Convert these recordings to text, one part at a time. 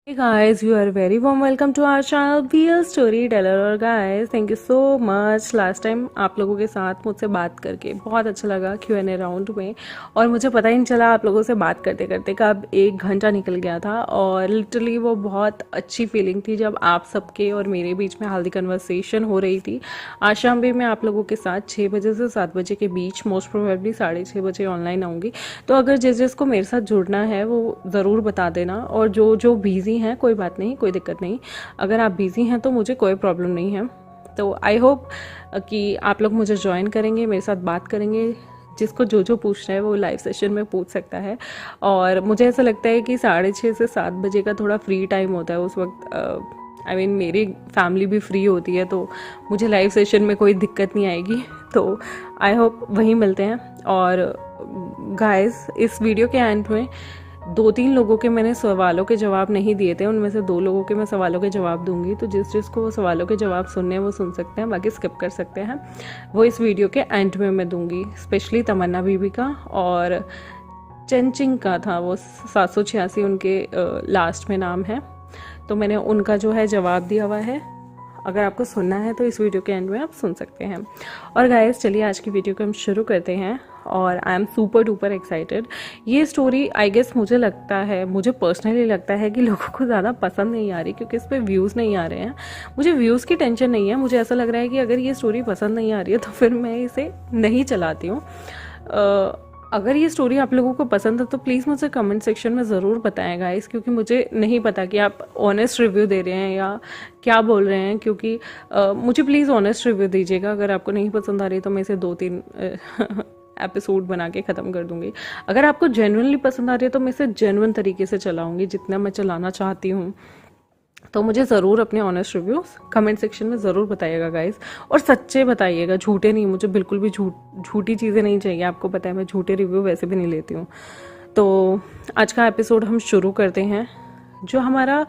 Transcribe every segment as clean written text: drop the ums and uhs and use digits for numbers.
Hey guys, you are very warm welcome to our channel BL Storyteller। और guys, thank you so much last time आप लोगों के साथ मुझसे बात करके बहुत अच्छा लगा Q&A राउंड में। और मुझे पता ही नहीं चला आप लोगों से बात करते करते कब 1 घंटा निकल गया था। और लिटरली वो बहुत अच्छी फीलिंग थी जब आप सबके और मेरे बीच में हेल्दी कन्वर्सेशन हो रही थी। आज शाम भी मैं आप लोगों के साथ 6 बजे से 7 बजे के बीच मोस्ट प्रोबेबली 6:30 बजे ऑनलाइन आऊँगी। तो अगर जिसको मेरे साथ जुड़ना है वो ज़रूर बता देना। और जो बिज़ी हैं कोई बात नहीं, कोई दिक्कत नहीं। अगर आप बिज़ी हैं तो मुझे कोई प्रॉब्लम नहीं है। तो आई होप कि आप लोग मुझे ज्वाइन करेंगे, मेरे साथ बात करेंगे। जिसको जो पूछना है वो लाइव सेशन में पूछ सकता है। और मुझे ऐसा लगता है कि 6:30 से 7 बजे का थोड़ा फ्री टाइम होता है उस वक्त। आई मीन मेरी फैमिली भी फ्री होती है तो मुझे लाइव सेशन में कोई दिक्कत नहीं आएगी। तो आई होप वहीं मिलते हैं। और गाइस, इस वीडियो के एंड में 2-3 लोगों के मैंने सवालों के जवाब नहीं दिए थे, उनमें से 2 लोगों के मैं सवालों के जवाब दूंगी। तो जिसको वो सवालों के जवाब सुनने हैं वो सुन सकते हैं, बाकी स्किप कर सकते हैं। वो इस वीडियो के एंड में मैं दूंगी। स्पेशली तमन्ना बीबी का और चंचिंग का था, वो 786 उनके लास्ट में नाम है। तो मैंने उनका जो है जवाब दिया हुआ है। अगर आपको सुनना है तो इस वीडियो के एंड में आप सुन सकते हैं। और गाइस, चलिए आज की वीडियो को हम शुरू करते हैं। और I am super duper excited. ये स्टोरी आई गेस मुझे पर्सनली लगता है कि लोगों को ज़्यादा पसंद नहीं आ रही क्योंकि इस पर व्यूज़ नहीं आ रहे हैं। मुझे व्यूज़ की टेंशन नहीं है, मुझे ऐसा लग रहा है कि अगर ये स्टोरी पसंद नहीं आ रही है तो फिर मैं इसे नहीं चलाती हूँ। अगर ये स्टोरी आप लोगों को पसंद है तो प्लीज़ मुझे कमेंट सेक्शन में ज़रूर बताएं गाइस, क्योंकि मुझे नहीं पता कि आप ऑनेस्ट रिव्यू दे रहे हैं या क्या बोल रहे हैं। क्योंकि मुझे प्लीज़ ऑनेस्ट रिव्यू दीजिएगा। अगर आपको नहीं पसंद आ रही तो मैं इसे 2-3 एपिसोड बना के ख़त्म कर दूंगी। अगर आपको जेन्युइनली पसंद आ रही है तो मैं इसे जेन्युइन तरीके से चलाऊंगी जितना मैं चलाना चाहती हूँ। तो मुझे ज़रूर अपने ऑनेस्ट रिव्यूज़ कमेंट सेक्शन में ज़रूर बताइएगा गाइस। और सच्चे बताइएगा, झूठे नहीं। मुझे बिल्कुल भी झूठी चीज़ें नहीं चाहिए। आपको पता है मैं झूठे रिव्यू वैसे भी नहीं लेती हूँ। तो आज का एपिसोड हम शुरू करते हैं। जो हमारा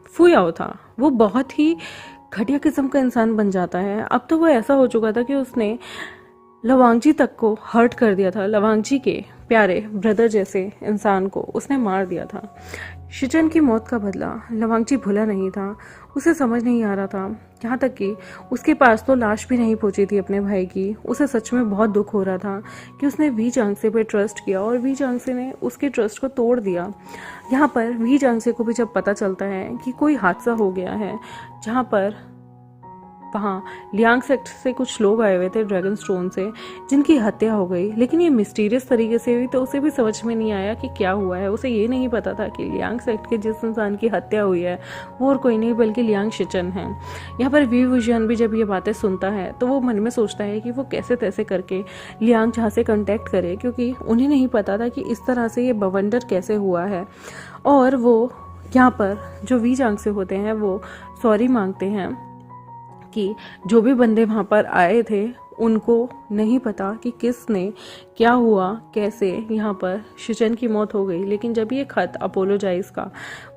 फुयाओ था वो बहुत ही घटिया किस्म का इंसान बन जाता है। अब तो वो ऐसा हो चुका था कि उसने लवांगजी तक को हर्ट कर दिया था। लवांगजी के प्यारे ब्रदर जैसे इंसान को उसने मार दिया था। शिचन की मौत का बदला लवांगजी भूला नहीं था। उसे समझ नहीं आ रहा था, यहाँ तक कि उसके पास तो लाश भी नहीं पहुंची थी अपने भाई की। उसे सच में बहुत दुख हो रहा था कि उसने वी जांगसे पे ट्रस्ट किया और वी जांगसे ने उसके ट्रस्ट को तोड़ दिया। यहाँ पर वी जांगसे को भी जब पता चलता है कि कोई हादसा हो गया है, जहाँ पर वहाँ लियांग सेक्ट से कुछ लोग आए हुए थे ड्रैगन स्टोन से, जिनकी हत्या हो गई। लेकिन ये मिस्टीरियस तरीके से हुई तो उसे भी समझ में नहीं आया कि क्या हुआ है। उसे ये नहीं पता था कि लियांग सेक्ट के जिस इंसान की हत्या हुई है वो और कोई नहीं बल्कि लियांग शिचन है। यहाँ पर वी विजन भी जब ये बातें सुनता है तो वो मन में सोचता है कि वो कैसे तैसे करके लियांग झा से कंटेक्ट करे, क्योंकि उन्हें नहीं पता था कि इस तरह से ये बवंडर कैसे हुआ है। और वो यहाँ पर जो वी जांग से होते हैं वो सॉरी मांगते हैं कि जो भी बंदे वहाँ पर आए थे उनको नहीं पता कि किसने क्या हुआ, कैसे यहाँ पर शिचन की मौत हो गई। लेकिन जब ये खत अपोलोजाइज का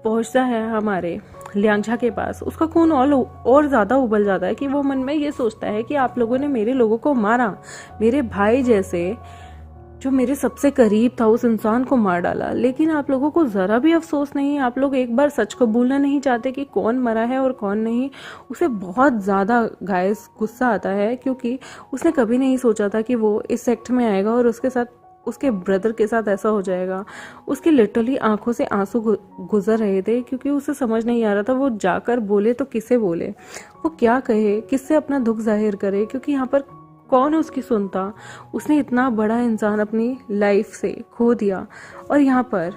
पहुँचता है हमारे लियांगझा के पास, उसका खून और ज़्यादा उबल जाता है कि वो मन में ये सोचता है कि आप लोगों ने मेरे लोगों को मारा, मेरे भाई जैसे जो मेरे सबसे करीब था उस इंसान को मार डाला। लेकिन आप लोगों को ज़रा भी अफसोस नहीं, आप लोग एक बार सच को भूलना नहीं चाहते कि कौन मरा है और कौन नहीं। उसे बहुत ज़्यादा गाइस गुस्सा आता है क्योंकि उसने कभी नहीं सोचा था कि वो इस सेक्ट में आएगा और उसके साथ उसके ब्रदर के साथ ऐसा हो जाएगा। उसकी लिटरली आंखों से आंसू गुजर रहे थे क्योंकि उसे समझ नहीं आ रहा था वो जाकर बोले तो किसे बोले, वो क्या कहे, किससे अपना दुख जाहिर करे, क्योंकि यहाँ पर कौन उसकी सुनता। उसने इतना बड़ा इंसान अपनी लाइफ से खो दिया और यहाँ पर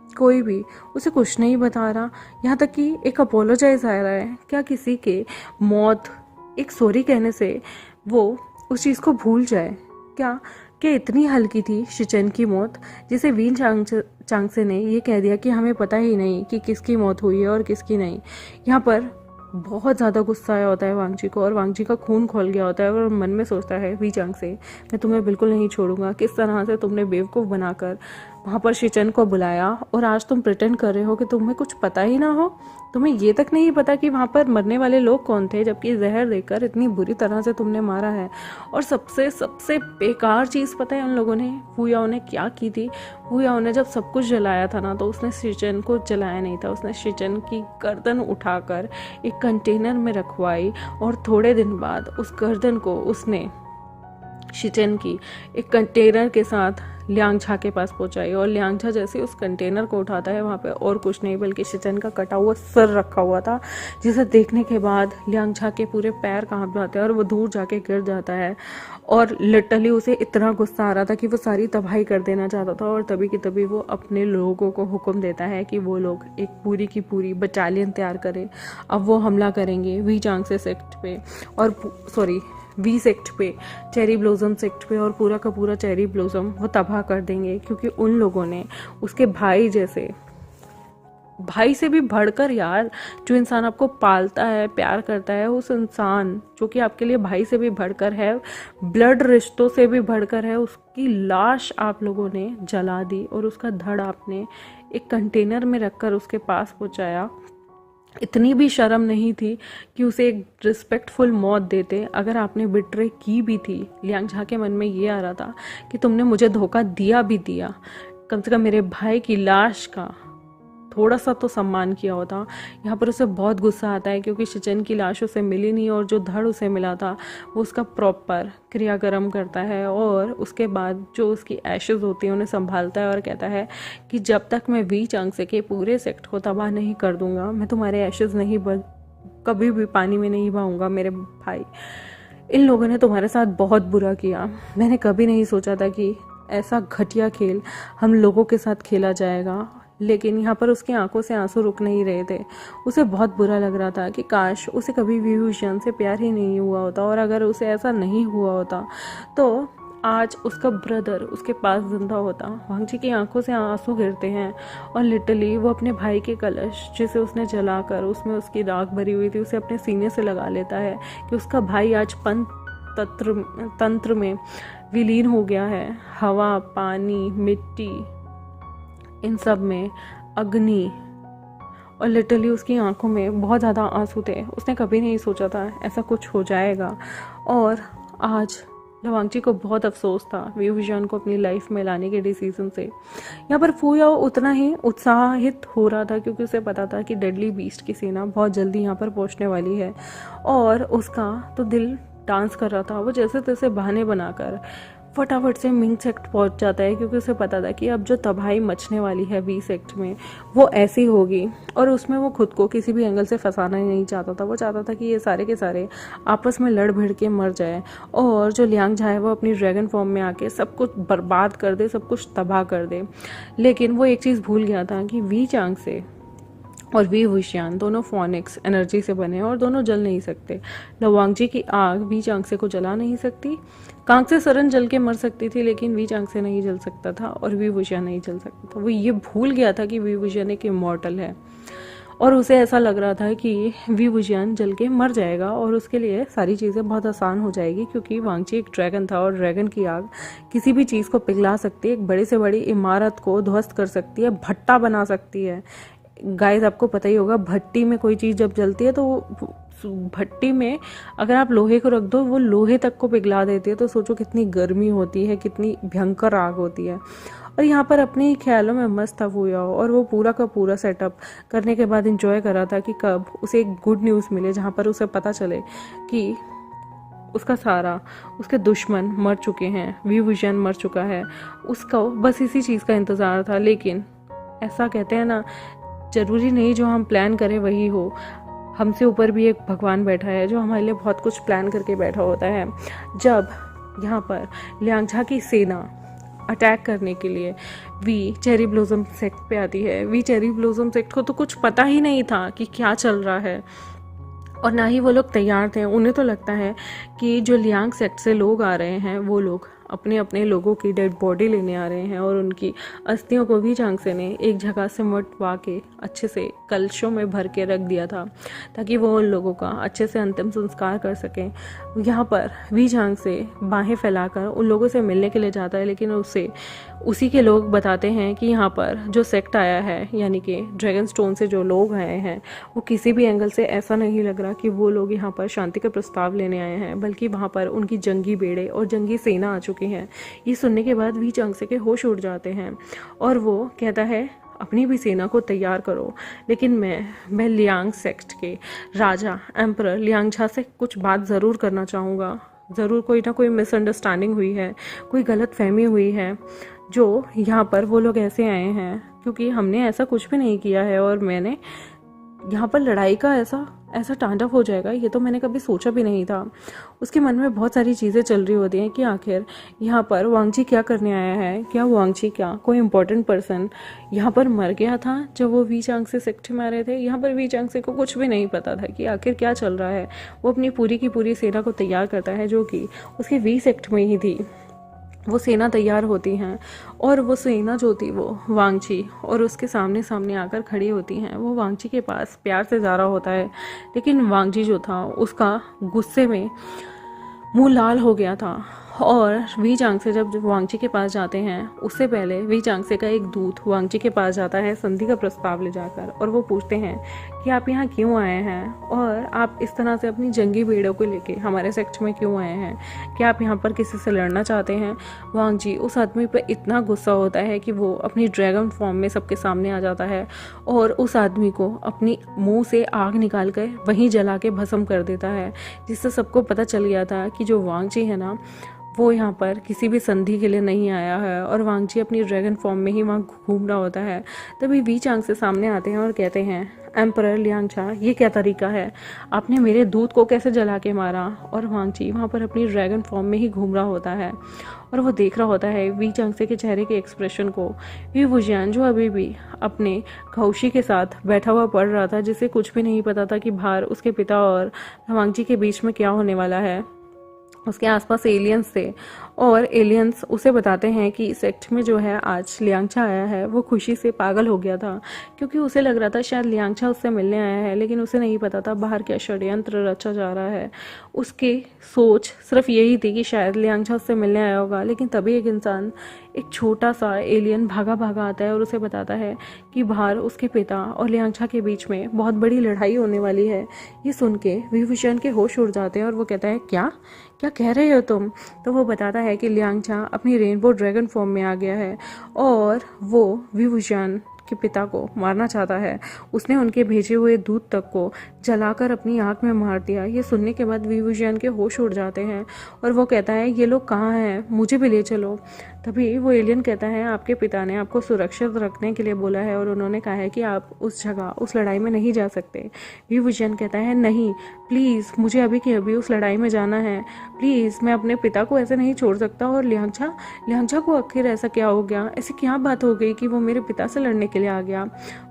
कोई भी उसे कुछ नहीं बता रहा। यहाँ तक कि एक अपोलोजाइज आ रहा है। क्या किसी के मौत एक सॉरी कहने से वो उस चीज़ को भूल जाए? क्या इतनी हल्की थी शिचन की मौत जिसे वीन चांगसे ने ये कह दिया कि हमें पता ही नहीं कि किसकी मौत हुई है और किसकी नहीं। यहाँ पर बहुत ज़्यादा गुस्सा आया होता है वांगजी को और वांगजी का खून खोल गया होता है और मन में सोचता है वी चांग से मैं तुम्हें बिल्कुल नहीं छोड़ूंगा। किस तरह से तुमने बेवकूफ़ बनाकर वहाँ पर शिचन को बुलाया और आज तुम प्रिटेंड कर रहे हो कि तुम्हें कुछ पता ही ना हो। तुम्हें ये तक नहीं पता कि वहाँ पर मरने वाले लोग कौन थे, जबकि जहर देकर इतनी बुरी तरह से तुमने मारा है। और सबसे सबसे बेकार चीज़ पता है उन लोगों ने, फुयाओ ने क्या की थी। फुयाओ ने जब सब कुछ जलाया था ना, तो उसने शिचन को जलाया नहीं था, उसने शिचन की गर्दन उठाकर एक कंटेनर में रखवाई और थोड़े दिन बाद उस गर्दन को उसने शिचन की एक कंटेनर के साथ लियांगझा के पास पहुंचाई। और लियांगझा जैसे उस कंटेनर को उठाता है, वहाँ पे और कुछ नहीं बल्कि शिचन का कटा हुआ सर रखा हुआ था, जिसे देखने के बाद लियांगझा के पूरे पैर कांप जाते हैं और वो दूर जाके गिर जाता है। और लिटरली उसे इतना गुस्सा आ रहा था कि वो सारी तबाही कर देना चाहता था। और तभी की तभी वो अपने लोगों को हुक्म देता है कि वो लोग एक पूरी की पूरी बटालियन तैयार करें। अब वो हमला करेंगे वी चांगसे सेक्ट पे, और सॉरी वी सेक्ट पे, चेरी ब्लॉसम सेक्ट पे, और पूरा का पूरा चेरी ब्लॉसम वो तबाह कर देंगे। क्योंकि उन लोगों ने उसके भाई जैसे, भाई से भी बढ़कर यार, जो इंसान आपको पालता है, प्यार करता है, उस इंसान जो कि आपके लिए भाई से भी बढ़कर है, ब्लड रिश्तों से भी बढ़कर है, उसकी लाश आप लोगों ने जला दी और उसका धड़ आपने एक कंटेनर में रखकर उसके पास पहुंचाया। इतनी भी शर्म नहीं थी कि उसे एक रिस्पेक्टफुल मौत देते। अगर आपने बिट्रे की भी थी, लियांगझा के मन में ये आ रहा था कि तुमने मुझे धोखा दिया भी दिया, कम से कम मेरे भाई की लाश का थोड़ा सा तो सम्मान किया होता। यहाँ पर उसे बहुत गुस्सा आता है क्योंकि शिचन की लाश उसे मिली नहीं और जो धड़ उसे मिला था वो उसका प्रॉपर क्रियाक्रम करता है। और उसके बाद जो उसकी एशेज होती हैं उन्हें संभालता है और कहता है कि जब तक मैं वी चांगसे के पूरे सेक्ट को तबाह नहीं कर दूंगा, मैं तुम्हारे एशेज नहीं कभी भी पानी में नहीं बहाऊंगा। मेरे भाई, इन लोगों ने तुम्हारे साथ बहुत बुरा किया। मैंने कभी नहीं सोचा था कि ऐसा घटिया खेल हम लोगों के साथ खेला जाएगा। लेकिन यहाँ पर उसकी आंखों से आंसू रुक नहीं रहे थे। उसे बहुत बुरा लग रहा था कि काश उसे कभी वी हुशियान से प्यार ही नहीं हुआ होता, और अगर उसे ऐसा नहीं हुआ होता तो आज उसका ब्रदर उसके पास जिंदा होता। वांगजी की आंखों से आंसू गिरते हैं और लिटरली वो अपने भाई के कलश जिसे उसने जलाकर उसमें उसकी राख भरी हुई थी उसे अपने सीने से लगा लेता है कि उसका भाई आज तंत्र में विलीन हो गया है। हवा, पानी, मिट्टी, इन सब में अग्नि, और लिटरली उसकी आंखों में बहुत ज़्यादा आंसू थे। उसने कभी नहीं सोचा था ऐसा कुछ हो जाएगा। और आज लवांगजी को बहुत अफसोस था वी हुशियान को अपनी लाइफ में लाने के डिसीजन से। यहाँ पर फुयाओ उतना ही उत्साहित हो रहा था क्योंकि उसे पता था कि डेडली बीस्ट की सेना बहुत जल्दी यहाँ पर पहुँचने वाली है। और उसका तो दिल डांस कर रहा था। वो जैसे तैसे बहाने बनाकर फटाफट से मिंग सेक्ट पहुंच जाता है क्योंकि उसे पता था कि अब जो तबाही मचने वाली है वी सेक्ट में वो ऐसी होगी, और उसमें वो खुद को किसी भी एंगल से फंसाना ही नहीं चाहता था। वो चाहता था कि ये सारे के सारे आपस में लड़ भिड़ के मर जाए और जो लियांगझा है वो अपनी ड्रैगन फॉर्म में आके सब कुछ बर्बाद कर दे, सब कुछ तबाह कर दे। लेकिन वो एक चीज़ भूल गया था कि वी चांगसे और वी हुशियान दोनों फोनिक्स एनर्जी से बने और दोनों जल नहीं सकते। लवांगजी की आग वी चांगसे को जला नहीं सकती। कांगसे सरन जल के मर सकती थी लेकिन वी चांगसे नहीं जल सकता था और वी हुशियान नहीं जल सकता था। वो ये भूल गया था कि वी हुशियान एक इमॉर्टल है और उसे ऐसा लग रहा था कि वी हुशियान जल के मर जाएगा और उसके लिए सारी चीज़ें बहुत आसान हो जाएगी क्योंकि वांगजी एक ड्रैगन था और ड्रैगन की आग किसी भी चीज़ को पिघला सकती है, एक बड़ी से बड़ी इमारत को ध्वस्त कर सकती है, भट्टा बना सकती है। गाइस, आपको पता ही होगा भट्टी में कोई चीज़ जब जलती है तो भट्टी में अगर आप लोहे को रख दो वो लोहे तक को पिघला देती है। तो सोचो कितनी गर्मी होती है, कितनी भयंकर आग होती है। और यहाँ पर अपने ही ख्यालों में मस्त था फुयाओ और वो पूरा का पूरा सेटअप करने के बाद इंजॉय कर रहा था कि कब उसे एक गुड न्यूज़ मिले जहाँ पर उसे पता चले कि उसके दुश्मन मर चुके हैं, वी हुशियान मर चुका है। उसका बस इसी चीज़ का इंतज़ार था। लेकिन ऐसा कहते हैं ना, ज़रूरी नहीं जो हम प्लान करें वही हो। हमसे ऊपर भी एक भगवान बैठा है जो हमारे लिए बहुत कुछ प्लान करके बैठा होता है। जब यहाँ पर लियांगझा की सेना अटैक करने के लिए वी चेरी ब्लॉसम सेक्ट पे आती है, वी चेरी ब्लॉसम सेक्ट को तो कुछ पता ही नहीं था कि क्या चल रहा है और ना ही वो लोग तैयार थे। उन्हें तो लगता है कि जो लियांग सेक्ट से लोग आ रहे हैं वो लोग अपने अपने लोगों की डेड बॉडी लेने आ रहे हैं और उनकी अस्थियों को वी झांगसे ने एक जगह से मटवा के अच्छे से कलशों में भर के रख दिया था ताकि वो उन लोगों का अच्छे से अंतिम संस्कार कर सकें। यहाँ पर वी झांगसे बाहें फैलाकर उन लोगों से मिलने के लिए जाता है, लेकिन उसी के लोग बताते हैं कि यहाँ पर जो सेक्ट आया है, यानी कि ड्रैगन स्टोन से जो लोग आए हैं, वो किसी भी एंगल से ऐसा नहीं लग रहा कि वो लोग यहाँ पर शांति का प्रस्ताव लेने आए हैं, बल्कि वहाँ पर उनकी जंगी बेड़े और जंगी सेना आ चुकी हैं। ये सुनने के बाद वी झांगसे के होश उड़ जाते हैं और वो कहता है अपनी भी सेना को तैयार करो, लेकिन मैं लियांग सेक्ट के राजा एम्परर लियांगछा से कुछ बात ज़रूर करना चाहूँगा। ज़रूर कोई ना कोई मिसअंडरस्टैंडिंग हुई है, कोई गलत फहमी हुई है जो यहाँ पर वो लोग ऐसे आए हैं, क्योंकि हमने ऐसा कुछ भी नहीं किया है और मैंने यहाँ पर लड़ाई का ऐसा तांडव हो जाएगा ये तो मैंने कभी सोचा भी नहीं था। उसके मन में बहुत सारी चीज़ें चल रही होती हैं कि आखिर यहाँ पर वांगजी क्या करने आया है, क्या वांगजी क्या कोई इम्पोर्टेंट पर्सन यहाँ पर मर गया था जब वो वी झांगसे सेक्ट में आ रहे थे। यहाँ पर वी झांगसे को कुछ भी नहीं पता था कि आखिर क्या चल रहा है। वो अपनी पूरी की पूरी सेना को तैयार करता है जो कि उसके वी सेक्ट में ही थी। वो सेना तैयार होती हैं और वो सेना जो थी वो वांगजी और उसके सामने सामने आकर खड़ी होती हैं। वो वांगजी के पास प्यार से जा रहा होता है, लेकिन वांगजी जो था उसका गुस्से में मुंह लाल हो गया था। और वी झांगसे जब वांगजी के पास जाते हैं, उससे पहले वी झांगसे का एक दूत वांगजी के पास जाता है संधि का प्रस्ताव ले जाकर, और वो पूछते हैं कि आप यहाँ क्यों आए हैं और आप इस तरह से अपनी जंगी बेड़ों को लेके हमारे सेक्ट में क्यों आए हैं, क्या आप यहाँ पर किसी से लड़ना चाहते हैं। वांगजी उस आदमी पर इतना गुस्सा होता है कि वो अपनी ड्रैगन फॉर्म में सबके सामने आ जाता है और उस आदमी को अपनी मुंह से आग निकाल कर वहीं जला के भस्म कर देता है, जिससे सबको पता चल गया था कि जो वांगजी है ना वो यहाँ पर किसी भी संधि के लिए नहीं आया है और वांगजी अपनी ड्रैगन फॉर्म में ही वहाँ घूम रहा होता है। तभी वी झांगसे सामने आते हैं और कहते हैं एम्परर लियांगछा, ये क्या तरीका है, आपने मेरे दूध को कैसे जला के मारा। और वांगजी वहाँ पर अपनी ड्रैगन फॉर्म में ही घूम रहा होता है और वो देख रहा होता है वी झांगसे के चेहरे के एक्सप्रेशन को। वी वुजियान जो अभी भी अपने खौशी के साथ बैठा हुआ पढ़ रहा था, जिसे कुछ भी नहीं पता था कि बाहर उसके पिता और वांगजी के बीच में क्या होने वाला है। उसके आसपास एलियंस थे और एलियंस उसे बताते हैं कि सेक्ट में जो है आज लियांगछा आया है। वो खुशी से पागल हो गया था क्योंकि उसे लग रहा था शायद लियांगछा उससे मिलने आया है, लेकिन उसे नहीं पता था बाहर क्या षड्यंत्र रचा जा रहा है। उसकी सोच सिर्फ यही थी कि शायद लियांगछा उससे मिलने आया होगा, लेकिन तभी एक इंसान, एक छोटा सा एलियन भागा भागा आता है और उसे बताता है कि बाहर उसके पिता और लियांगछा के बीच में बहुत बड़ी लड़ाई होने वाली है। ये सुन के विभूषण के होश उड़ जाते हैं और वो कहता है क्या क्या कह रहे हो तुम। तो वो बताता है कि लियांगछा अपनी रेनबो ड्रैगन फॉर्म में आ गया है और वो विभूषण के पिता को मारना चाहता है। उसने उनके भेजे हुए दूध तक को जलाकर अपनी आंख में मार दिया। ये सुनने के बाद विभूषण के होश उड़ जाते हैं और वो कहता है ये लोग कहाँ हैं, मुझे भी ले चलो। तभी वो एलियन कहता है आपके पिता ने आपको सुरक्षित रखने के लिए बोला है और उन्होंने कहा है कि आप उस जगह उस लड़ाई में नहीं जा सकते। विभूषण कहता है नहीं, प्लीज़ मुझे अभी के अभी उस लड़ाई में जाना है, प्लीज़ मैं अपने पिता को ऐसे नहीं छोड़ सकता। और लियांगछा को आखिर ऐसा क्या हो गया, ऐसी क्या बात हो गई कि वो मेरे पिता से लड़ने के लिए आ गया।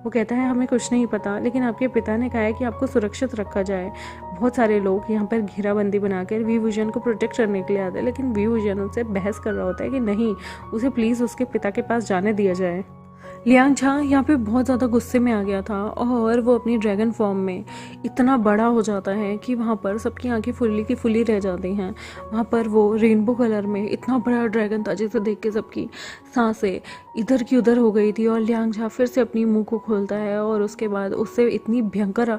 वो कहता है हमें कुछ नहीं पता, लेकिन आपके पिता ने कहा है कि आपको सुरक्षित रखा जाए। बहुत सारे लोग यहाँ पर घेराबंदी बनाकर विभूषण को प्रोटेक्ट करने के लिए आते हैं, लेकिन विभूषण उनसे बहस कर रहा होता है कि नहीं, उसे प्लीज़ उसके पिता के पास जाने दिया जाए। लियांगछा यहाँ पे बहुत ज़्यादा गुस्से में आ गया था और वो अपनी ड्रैगन फॉर्म में इतना बड़ा हो जाता है कि वहाँ पर सबकी आंखें फुल्ली की फुल्ली रह जाती हैं। वहाँ पर वो रेनबो कलर में इतना बड़ा ड्रैगन था जिसे देख के सबकी सांसें इधर की उधर हो गई थी। और लियांगछा फिर से अपनी मुंह को खोलता है और उसके बाद उससे इतनी भयंकर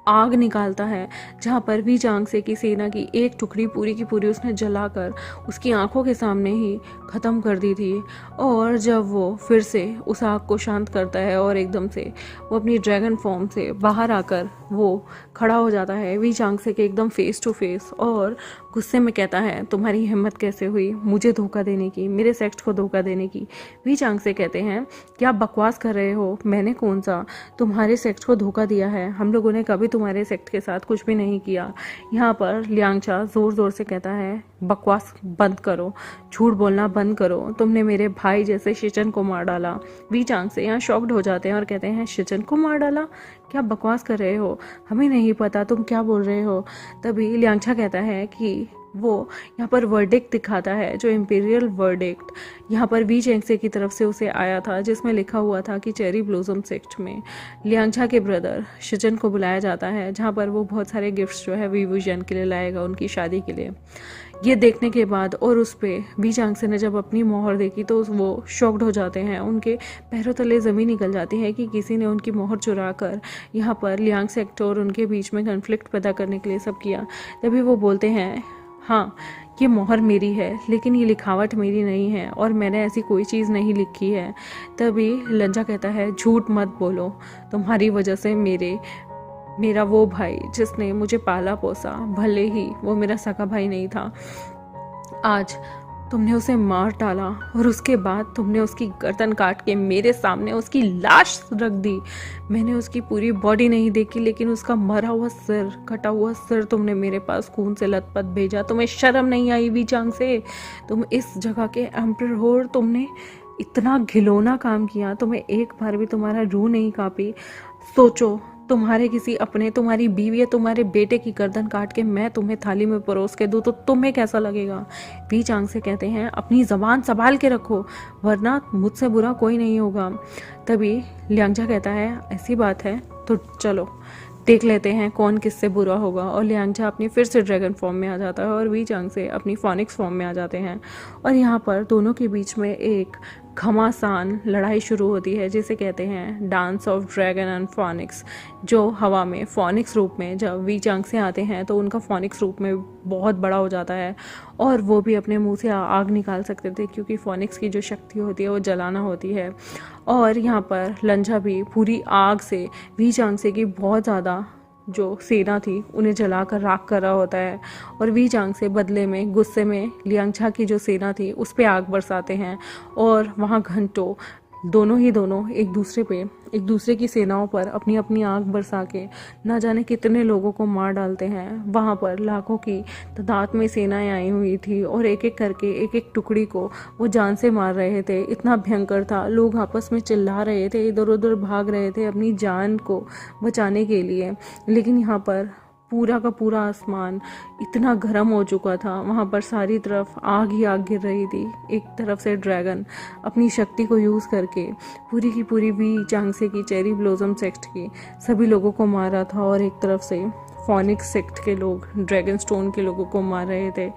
आग निकालता है जहाँ पर वी झांगसे की सेना की एक टुकड़ी पूरी की पूरी उसने जलाकर उसकी आंखों के सामने ही ख़त्म कर दी थी। और जब वो फिर से उस आग को शांत करता है और एकदम से वो अपनी ड्रैगन फॉर्म से बाहर आकर वो खड़ा हो जाता है वी झांगसे के एकदम फेस टू फेस और गुस्से में कहता है तुम्हारी हिम्मत कैसे हुई मुझे धोखा देने की, मेरे सेक्ट को धोखा देने की। वी झांगसे कहते हैं क्या बकवास कर रहे हो, मैंने कौन सा तुम्हारे सेक्ट को धोखा दिया है, हम लोगों ने कभी तुम्हारे सेक्ट के साथ कुछ भी नहीं किया। यहाँ पर लियांगछा ज़ोर ज़ोर से कहता है बकवास बंद करो, झूठ बोलना बंद करो, तुमने मेरे भाई जैसे शिचन को मार डाला। वी झांगसे यहाँ शॉक्ड हो जाते हैं और कहते हैं शिचन को मार डाला, क्या बकवास कर रहे हो, हमें नहीं पता तुम क्या बोल रहे हो। तभी लियांगछा कहता है कि वो यहाँ पर वर्डिक्ट दिखाता है, जो इम्पीरियल वर्डिक्ट यहाँ पर वी चैंगसे की तरफ से उसे आया था, जिसमें लिखा हुआ था कि चेरी ब्लॉसम सेक्ट में लियांगछा के ब्रदर शिजन को बुलाया जाता है, जहाँ पर वो बहुत सारे गिफ्ट्स जो है वी वुजियान के लिए लाएगा उनकी शादी के लिए। ये देखने के बाद और उस पर वी चांगसे ने जब अपनी मोहर देखी तो वो शॉक्ड हो जाते हैं, उनके पैरों तले ज़मीन निकल जाती है कि किसी ने उनकी मोहर चुरा कर यहाँ पर लियांग सेक्ट और उनके बीच में कन्फ्लिक्ट पैदा करने के लिए सब किया। तभी वो बोलते हैं, हाँ ये मोहर मेरी है, लेकिन ये लिखावट मेरी नहीं है और मैंने ऐसी कोई चीज़ नहीं लिखी है। तभी लंजा कहता है, झूठ मत बोलो, तुम्हारी वजह से मेरा वो भाई जिसने मुझे पाला पोसा, भले ही वो मेरा सगा भाई नहीं था, आज तुमने उसे मार डाला और उसके बाद तुमने उसकी गर्दन काट के मेरे सामने उसकी लाश रख दी। मैंने उसकी पूरी बॉडी नहीं देखी, लेकिन उसका मरा हुआ सिर, कटा हुआ सिर तुमने मेरे पास खून से लथपथ भेजा। तुम्हें शर्म नहीं आई वी चांगसे? तुम इस जगह के एम्परर हो और तुमने इतना घिनौना काम किया, तुम्हें एक बार भी तुम्हारा रूह नहीं कांपी? सोचो, तुम्हारे किसी अपने, तुम्हारी बीवी या तुम्हारे बेटे की गर्दन काट के मैं तुम्हें थाली में परोस के दूँ तो तुम्हें कैसा लगेगा? वी चांगसे कहते हैं, अपनी ज़बान संभाल के रखो, वरना मुझसे बुरा कोई नहीं होगा। तभी लियांगछा कहता है, ऐसी बात है तो चलो देख लेते हैं कौन किससे बुरा होगा। और लियांगछा अपनी फिर से ड्रैगन फॉर्म में आ जाता है और वी चांगसे अपनी फोनिक्स फॉर्म में आ जाते हैं। और यहाँ पर दोनों के बीच में एक घमासान लड़ाई शुरू होती है, जिसे कहते हैं dance of dragon and phoenix, जो हवा में फोनिक्स रूप में जब वी चांगसे आते हैं तो उनका फोनिक्स रूप में बहुत बड़ा हो जाता है और वो भी अपने मुंह से आग निकाल सकते थे, क्योंकि फोनिक्स की जो शक्ति होती है वो जलाना होती है। और यहाँ पर लंजा भी पूरी आग से वी चांगसे की बहुत ज़्यादा जो सेना थी उन्हें जलाकर राख कर रहा होता है। और वी चांगसे बदले में गुस्से में लियांगछा की जो सेना थी उस पर आग बरसाते हैं और वहाँ घंटों दोनों एक दूसरे की सेनाओं पर अपनी अपनी आग बरसा के ना जाने कितने लोगों को मार डालते हैं। वहाँ पर लाखों की तादाद में सेनाएं आई हुई थी और एक एक करके एक एक टुकड़ी को वो जान से मार रहे थे। इतना भयंकर था, लोग आपस में चिल्ला रहे थे, इधर उधर भाग रहे थे अपनी जान को बचाने के लिए। लेकिन यहाँ पर पूरा का पूरा आसमान इतना गर्म हो चुका था, वहाँ पर सारी तरफ आग ही आग गिर रही थी। एक तरफ से ड्रैगन अपनी शक्ति को यूज़ करके पूरी की पूरी वी चांगसे की चेरी ब्लॉसम सेक्ट की सभी लोगों को मार रहा था और एक तरफ से फोनिक्स सेक्ट के लोग ड्रैगन स्टोन के लोगों को मार रहे थे।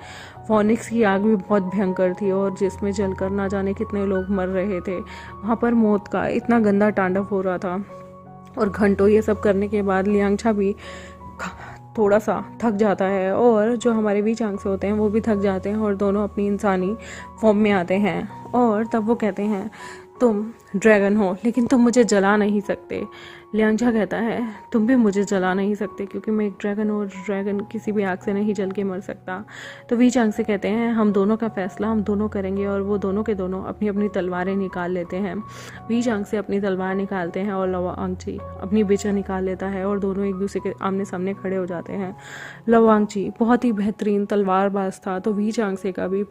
फोनिक्स की आग भी बहुत भयंकर थी और जिसमें जलकर ना जाने कितने लोग मर रहे थे। वहाँ पर मौत का इतना गंदा तांडव हो रहा था। और घंटों ये सब करने के बाद लियांगछा भी थोड़ा सा थक जाता है और जो हमारे वी चांगसे होते हैं वो भी थक जाते हैं और दोनों अपनी इंसानी फॉर्म में आते हैं। और तब वो कहते हैं, तुम ड्रैगन हो लेकिन तुम मुझे जला नहीं सकते। लियांगछा कहता है, तुम भी मुझे जला नहीं सकते क्योंकि मैं एक ड्रैगन हूँ और ड्रैगन किसी भी आग से नहीं जल के मर सकता। तो वी चांगसे कहते हैं, हम दोनों का फैसला हम दोनों करेंगे। और वो दोनों के दोनों अपनी अपनी तलवारें निकाल लेते हैं। वी चांगसे अपनी तलवार निकालते हैं और लवांगची अपनी बिचा निकाल लेता है और दोनों एक दूसरे के आमने सामने खड़े हो जाते हैं। लवांगची बहुत ही बेहतरीन तलवारबाज था, तो वी चांगसे का भी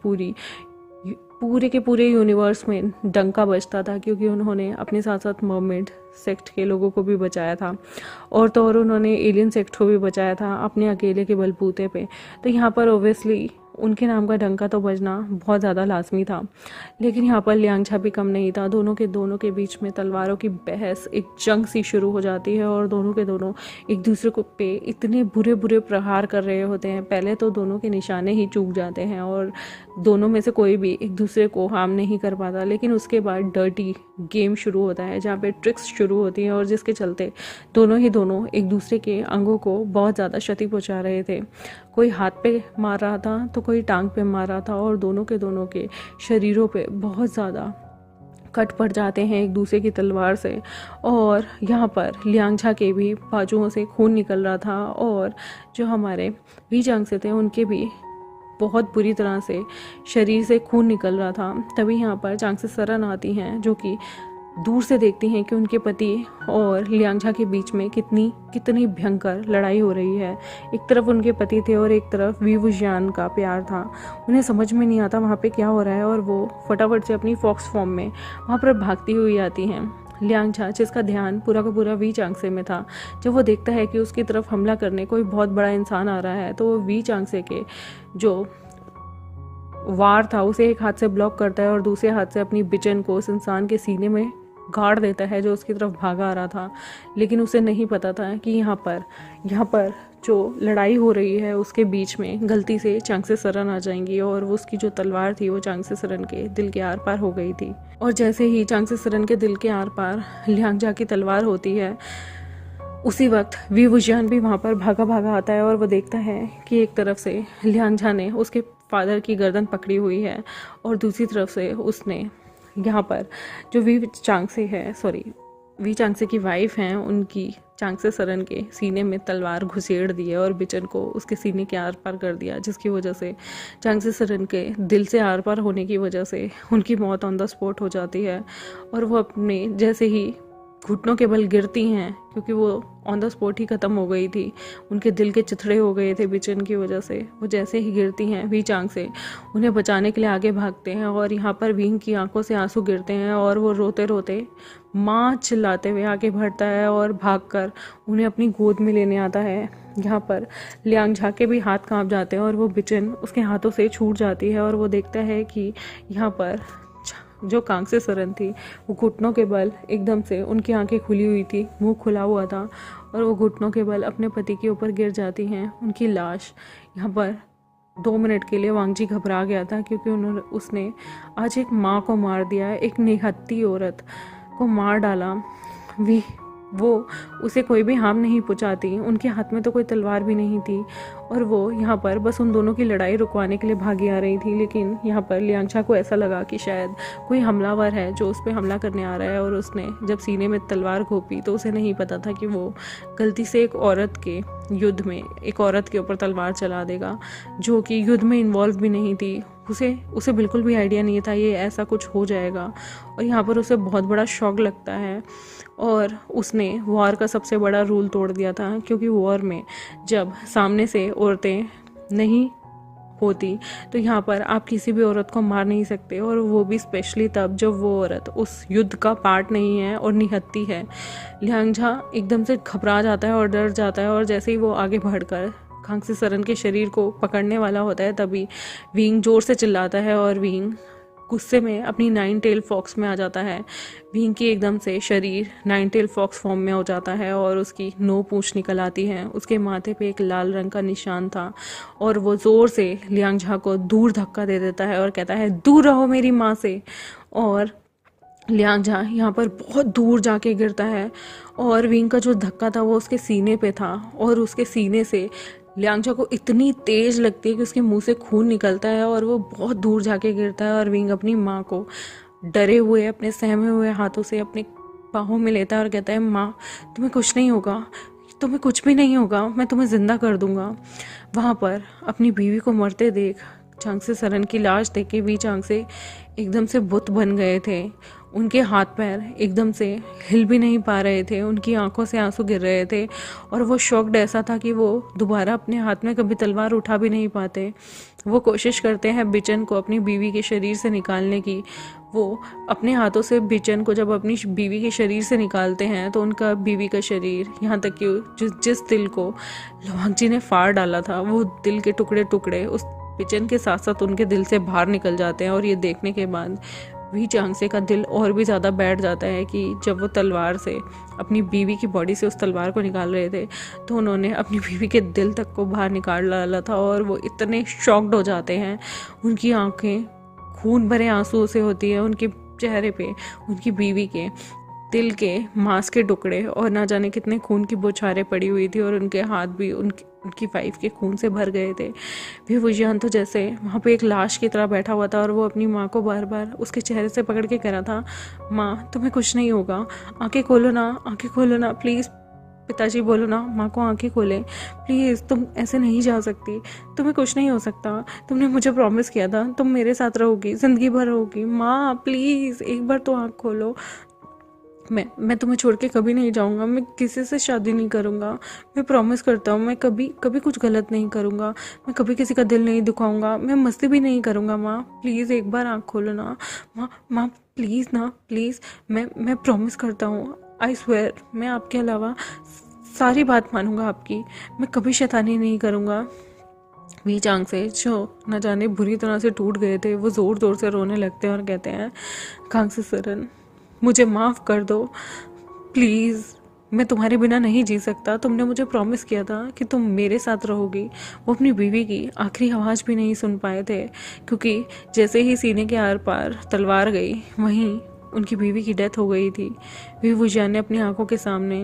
पूरे के पूरे यूनिवर्स में डंका बजता था, क्योंकि उन्होंने अपने साथ साथ मर्मेड सेक्ट के लोगों को भी बचाया था और तो और उन्होंने एलियन सेक्ट को भी बचाया था अपने अकेले के बलबूते पे। तो यहाँ पर ओब्वियसली उनके नाम का डंका तो बजना बहुत ज़्यादा लाजमी था। लेकिन यहाँ पर लियांगछा भी कम नहीं था। दोनों के बीच में तलवारों की बहस, एक जंग सी शुरू हो जाती है और दोनों के दोनों एक दूसरे को पे इतने बुरे बुरे प्रहार कर रहे होते हैं। पहले तो दोनों के निशाने ही चूक जाते हैं और दोनों में से कोई भी एक दूसरे को हार्म नहीं कर पाता। लेकिन उसके बाद डर्टी गेम शुरू होता है जहाँ पे ट्रिक्स शुरू होती हैं और जिसके चलते दोनों एक दूसरे के अंगों को बहुत ज़्यादा क्षति पहुँचा रहे थे। कोई हाथ पे मार रहा था तो कोई टांग पे मार रहा था और दोनों के शरीरों पे बहुत ज़्यादा कट पड़ जाते हैं एक दूसरे की तलवार से। और यहाँ पर लियांगछा के भी बाजुओं से खून निकल रहा था और जो हमारे वी चांगसे थे उनके भी बहुत बुरी तरह से शरीर से खून निकल रहा था। तभी यहाँ पर चांगसे सरन आती हैं, जो कि दूर से देखती हैं कि उनके पति और लियांगछा के बीच में कितनी भयंकर लड़ाई हो रही है। एक तरफ उनके पति थे और एक तरफ वी वुजियान का प्यार था। उन्हें समझ में नहीं आता वहाँ पे क्या हो रहा है और वो फटाफट से अपनी फॉक्स फॉर्म में वहाँ पर भागती हुई आती हैं। लियांगझा, जिसका ध्यान पूरा का पूरा वी चांगसे में था, जब वो देखता है कि उसकी तरफ हमला करने कोई बहुत बड़ा इंसान आ रहा है, तो वो वी चांगसे के जो वार था उसे एक हाथ से ब्लॉक करता है और दूसरे हाथ से अपनी बिचन को उस इंसान के सीने में गाड़ देता है जो उसकी तरफ भागा आ रहा था। लेकिन उसे नहीं पता था कि यहाँ पर जो लड़ाई हो रही है उसके बीच में गलती से चांगसे सरन आ जाएंगी और वो उसकी जो तलवार थी वो चांगसे सरन के दिल के आर पार हो गई थी। और जैसे ही चांगसे सरन के दिल के आर पार लियांगझा की तलवार होती है, उसी वक्त वी वुजियान भी वहाँ पर भागा भागा आता है और वो देखता है कि एक तरफ से लियांगझा ने उसके फादर की गर्दन पकड़ी हुई है और दूसरी तरफ से उसने यहाँ पर जो वी चांगसे की वाइफ हैं, उनकी चांगसे सरन के सीने में तलवार घुसेड़ दी है और बिचन को उसके सीने के आर पार कर दिया, जिसकी वजह से चांगसे सरन के दिल से आर पार होने की वजह से उनकी मौत ऑन द स्पॉट हो जाती है। और वो अपने जैसे ही घुटनों के बल गिरती हैं, क्योंकि वो ऑन द स्पॉट ही ख़त्म हो गई थी, उनके दिल के चिथड़े हो गए थे बिचन की वजह से। वो जैसे ही गिरती हैं, वी चांगसे उन्हें बचाने के लिए आगे भागते हैं और यहाँ पर विंग की आंखों से आंसू गिरते हैं और वो रोते रोते माँ चिल्लाते हुए आगे बढ़ता है और भागकर उन्हें अपनी गोद में लेने आता है। यहाँ पर लियांगझा के भी हाथ कांप जाते हैं और वो बिचन उसके हाथों से छूट जाती है और वो देखता है कि यहाँ पर जो कांगसे सरन थी वो घुटनों के बल एकदम से, उनकी आंखें खुली हुई थी, मुंह खुला हुआ था और वो घुटनों के बल अपने पति के ऊपर गिर जाती हैं। उनकी लाश यहाँ पर 2 मिनट के लिए वांगजी घबरा गया था, क्योंकि उसने आज एक माँ को मार दिया, एक निहत्ती औरत को मार डाला। वो उसे कोई भी हार्म नहीं पहुंचाती, उनके हाथ में तो कोई तलवार भी नहीं थी और वो यहाँ पर बस उन दोनों की लड़ाई रुकवाने के लिए भागी आ रही थी। लेकिन यहाँ पर लियांगझा को ऐसा लगा कि शायद कोई हमलावर है जो उस पर हमला करने आ रहा है, और उसने जब सीने में तलवार घोंपी तो उसे नहीं पता था कि वो गलती से एक औरत के युद्ध में एक औरत के ऊपर तलवार चला देगा, जो कि युद्ध में इन्वॉल्व भी नहीं थी। उसे बिल्कुल भी आइडिया नहीं था ये ऐसा कुछ हो जाएगा, और यहाँ पर उसे बहुत बड़ा शॉक लगता है। और उसने वॉर का सबसे बड़ा रूल तोड़ दिया था, क्योंकि वॉर में जब सामने से औरतें नहीं होती तो यहाँ पर आप किसी भी औरत को मार नहीं सकते, और वो भी स्पेशली तब जब वो औरत उस युद्ध का पार्ट नहीं है और निहत्ती है। लियांगझा एकदम से घबरा जाता है और डर जाता है, और जैसे ही वो आगे बढ़कर कांगसे सरन के शरीर को पकड़ने वाला होता है, तभी विंग जोर से चिल्लाता है और विंग गुस्से में अपनी 9 टेल फॉक्स में आ जाता है। विंग की एकदम से शरीर 9 टेल फॉक्स फॉर्म में हो जाता है और उसकी 9 पूंछ निकल आती है। उसके माथे पे एक लाल रंग का निशान था और वो जोर से लियांगझा को दूर धक्का दे देता है और कहता है, दूर रहो मेरी माँ से। और लियांगझा यहाँ पर बहुत दूर जाके गिरता है और विंग का जो धक्का था वो उसके सीने पे था, और उसके सीने से लियांगझा को इतनी तेज लगती है कि उसके मुंह से खून निकलता है और वो बहुत दूर जाके गिरता है। और विंग अपनी माँ को डरे हुए, अपने सहमे हुए हाथों से अपने बाहों में लेता है और कहता है, माँ तुम्हें कुछ नहीं होगा, तुम्हें कुछ भी नहीं होगा, मैं तुम्हें ज़िंदा कर दूंगा। वहाँ पर अपनी बीवी को मरते देख चांगसे सरन की लाश देख के वी चांगसे एकदम से बुत बन गए थे। उनके हाथ पैर एकदम से हिल भी नहीं पा रहे थे, उनकी आंखों से आंसू गिर रहे थे और वो शॉक्ड ऐसा था कि वो दोबारा अपने हाथ में कभी तलवार उठा भी नहीं पाते। वो कोशिश करते हैं बिचन को अपनी बीवी के शरीर से निकालने की। वो अपने हाथों से बिचन को जब अपनी बीवी के शरीर से निकालते हैं तो उनका बीवी का शरीर, यहाँ तक कि जिस दिल को वांगजी ने फाड़ डाला था, वो दिल के टुकड़े टुकड़े उस बिचन के साथ साथ उनके दिल से बाहर निकल जाते हैं। और ये देखने के बाद वी चांगसे का दिल और भी ज़्यादा बैठ जाता है कि जब वो तलवार से अपनी बीवी की बॉडी से उस तलवार को निकाल रहे थे तो उन्होंने अपनी बीवी के दिल तक को बाहर निकाल डाला था, और वो इतने शॉक्ड हो जाते हैं। उनकी आंखें खून भरे आंसुओं से होती है, उनके चेहरे पे उनकी बीवी के दिल के मांस के टुकड़े और ना जाने कितने खून की बौछारें पड़ी हुई थी, और उनके हाथ भी उनकी वाइफ के खून से भर गए थे। वी वुजियान तो जैसे वहाँ पे एक लाश की तरह बैठा हुआ था और वो अपनी माँ को बार बार उसके चेहरे से पकड़ के कह रहा था, माँ तुम्हें कुछ नहीं होगा, आंखें खोलो ना, आंखें खोलो ना प्लीज़, पिताजी बोलो ना माँ को आंखें खोलें प्लीज़, तुम ऐसे नहीं जा सकती, तुम्हें कुछ नहीं हो सकता, तुमने मुझे प्रॉमिस किया था तुम मेरे साथ रहोगी, ज़िंदगी भर रहोगी, माँ प्लीज़ एक बार तो आँख खोलो, मैं तुम्हें छोड़ के कभी नहीं जाऊंगा, मैं किसी से शादी नहीं करूंगा, मैं प्रॉमिस करता हूँ, मैं कभी कभी कुछ गलत नहीं करूंगा, मैं कभी किसी का दिल नहीं दुखाऊंगा, मैं मस्ती भी नहीं करूंगा, माँ प्लीज़ एक बार आँख खोलो ना, माँ प्लीज़ ना, प्लीज़, मैं प्रॉमिस करता हूँ, आई स्वेयर, मैं आपके अलावा सारी बात मानूंगा आपकी, मैं कभी शैतानी नहीं करूँगा। वी चांग से जो न जाने बुरी तरह से टूट गए थे, वो ज़ोर ज़ोर से रोने लगते हैं और कहते हैं, कांग से सरन, मुझे माफ़ कर दो प्लीज़, मैं तुम्हारे बिना नहीं जी सकता, तुमने मुझे प्रॉमिस किया था कि तुम मेरे साथ रहोगी। वो अपनी बीवी की आखिरी आवाज़ भी नहीं सुन पाए थे, क्योंकि जैसे ही सीने के आर पार तलवार गई, वहीं उनकी बीवी की डेथ हो गई थी। वी वुजियान ने अपनी आंखों के सामने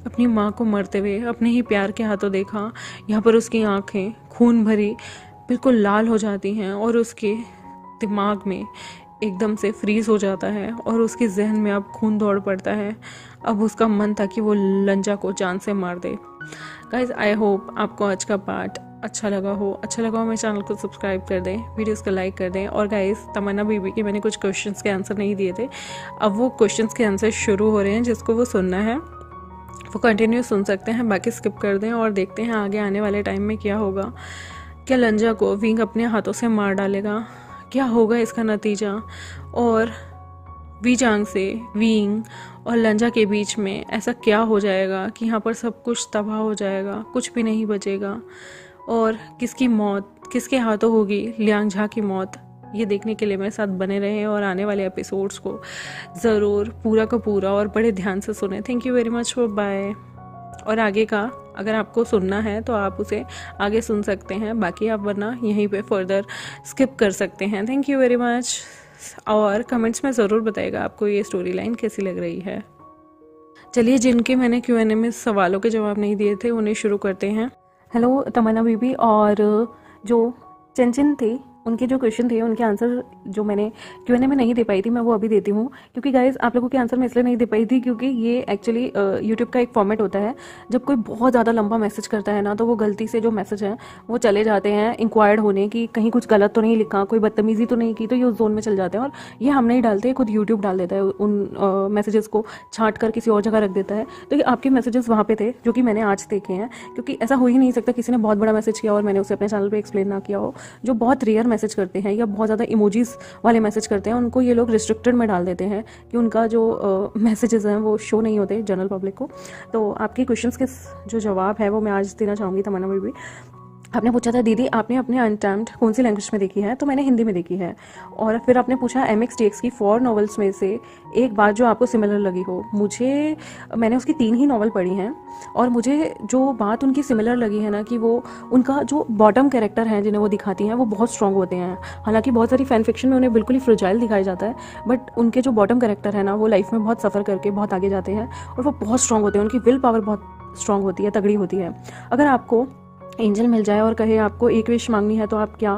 अपनी माँ को मरते हुए अपने ही प्यार के हाथों देखा। यहाँ पर उसकी आंखें खून भरी बिल्कुल लाल हो जाती हैं और उसके दिमाग में एकदम से फ्रीज हो जाता है और उसके जहन में अब खून दौड़ पड़ता है। अब उसका मन था कि वो लंजा को जान से मार दे। गाइज, आई होप आपको आज का पार्ट अच्छा लगा हो मेरे चैनल को सब्सक्राइब कर दें, वीडियोस को लाइक कर दें। और गाइज, तमन्ना बीबी के मैंने कुछ क्वेश्चंस के आंसर नहीं दिए थे, अब वो क्वेश्चंस के आंसर शुरू हो रहे हैं। जिसको वो सुनना है वो कंटिन्यू सुन सकते हैं, बाकी स्किप कर दें और देखते हैं आगे आने वाले टाइम में क्या होगा। क्या लंजा को विंग अपने हाथों से मार डालेगा? क्या होगा इसका नतीजा? और वी चांग से विंग और लंजा के बीच में ऐसा क्या हो जाएगा कि यहाँ पर सब कुछ तबाह हो जाएगा, कुछ भी नहीं बचेगा? और किसकी मौत किसके हाथों होगी? लियांग झा की मौत? ये देखने के लिए मेरे साथ बने रहें और आने वाले एपिसोड्स को ज़रूर पूरा का पूरा और बड़े ध्यान से सुने। Thank you very much, for bye. और आगे का अगर आपको सुनना है तो आप उसे आगे सुन सकते हैं, बाकी आप वरना यहीं पे फर्दर स्किप कर सकते हैं। Thank you very much. और कमेंट्स में ज़रूर बताइएगा आपको ये स्टोरी लाइन कैसी लग रही है। चलिए, जिनके मैंने Q&A में सवालों के जवाब नहीं दिए थे उन्हें शुरू करते हैं। हेलो तमन्ना बीबी, और जो चंचन थे उनके जो क्वेश्चन थे उनके आंसर जो मैंने Q&A में नहीं दे पाई थी, मैं वो अभी देती हूँ। क्योंकि गाइज, आप लोगों के आंसर मैं इसलिए नहीं दे पाई थी क्योंकि ये एक्चुअली यूट्यूब का एक फॉर्मेट होता है। जब कोई बहुत ज़्यादा लंबा मैसेज करता है ना, तो वो गलती से जो मैसेज है वो चले जाते हैं इंक्वायर्ड होने की, कहीं कुछ गलत तो नहीं लिखा, कोई बदतमीजी तो नहीं की, तो ये उस जोन में चल जाते हैं। और ये हम नहीं डालते, खुद यूट्यूब डाल देता है उन मैसेजेस को छाँट कर किसी और जगह रख देता है। तो ये आपके मैसेजेस वहाँ पे थे जो कि मैंने आज देखे हैं, क्योंकि ऐसा हो ही नहीं सकता किसी ने बहुत बड़ा मैसेज किया और मैंने उसे अपने चैनल पर एक्सप्लेन ना किया हो। जो बहुत रेयर मैसेज करते हैं या बहुत ज़्यादा इमोजीज वाले मैसेज करते हैं, उनको ये लोग रिस्ट्रिक्टेड में डाल देते हैं कि उनका जो मैसेजेस हैं वो शो नहीं होते जनरल पब्लिक को। तो आपके क्वेश्चंस के जो जवाब है वो मैं आज देना चाहूँगी तमन्ना बीबी। आपने पूछा था, दीदी आपने अपने अनटैम्प्ड कौन सी लैंग्वेज में देखी है? तो मैंने हिंदी में देखी है। और फिर आपने पूछा MX की 4 नॉवेल्स में से एक बात जो आपको सिमिलर लगी हो। मैंने उसकी 3 ही नॉवल पढ़ी हैं और मुझे जो बात उनकी सिमिलर लगी है ना, कि वो उनका जो बॉटम कैरेक्टर हैं जिन्हें वो दिखाती हैं वो बहुत स्ट्रॉन्ग होते हैं। हालांकि बहुत सारी फैन फिक्शन में उन्हें बिल्कुल ही फ्रजाइल दिखाया जाता है, बट उनके जो बॉटम कैरेक्टर है ना, वो लाइफ में बहुत सफ़र करके बहुत आगे जाते हैं और वो बहुत स्ट्रॉन्ग होते हैं। उनकी विल पावर बहुत स्ट्रॉन्ग होती है, तगड़ी होती है। अगर आपको एंजल मिल जाए और कहे आपको एक विश मांगनी है तो आप क्या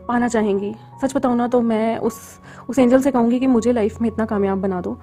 पाना चाहेंगी? सच बताऊँ ना, तो मैं उस एंजल से कहूँगी कि मुझे लाइफ में इतना कामयाब बना दो,